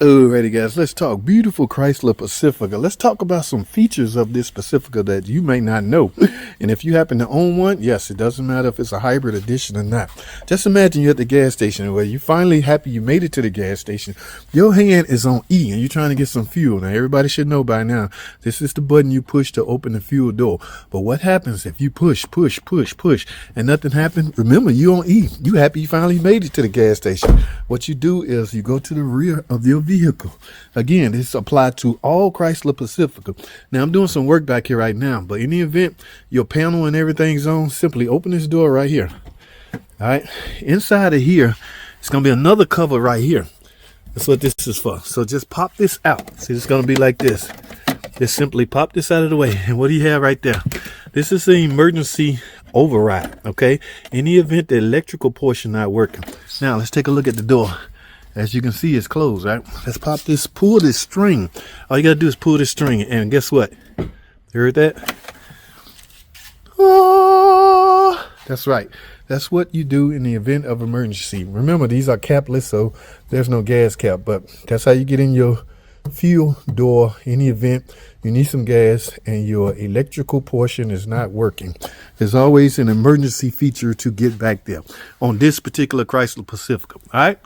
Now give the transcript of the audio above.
Alrighty guys, let's talk beautiful Chrysler Pacifica. Let's talk about some features of this Pacifica that you may not know. And if you happen to own one, yes, it doesn't matter if it's a hybrid edition or not. Just imagine you're at the gas station where you're finally happy you made it to the gas station. Your hand is on E and you're trying to get some fuel. Now everybody should know by now, this is the button you push to open the fuel door. But what happens if you push and nothing happened? Remember, you on E. You happy you finally made it to the gas station. What you do is you go to the rear of your vehicle. Again, this applied to all Chrysler Pacifica. Now I'm doing some work back here right now, but in the event your panel and everything's on, simply open this door right here. All right, inside of here it's gonna be another cover right here. That's what this is for. So just pop this out. See, it's gonna be like this. Just simply pop this out of the way. And what do you have right there? This is the emergency override. Okay, in the event the electrical portion not working. Now let's take a look at the door. As you can see, it's closed, right? Let's pop this, pull this string. All you gotta do is pull this string, and guess what? You heard that? Oh, that's right. That's what you do in the event of emergency. Remember, these are capless, so there's no gas cap, but that's how you get in your fuel door in the event you need some gas and your electrical portion is not working. There's always an emergency feature to get back there on this particular Chrysler Pacifica. All right.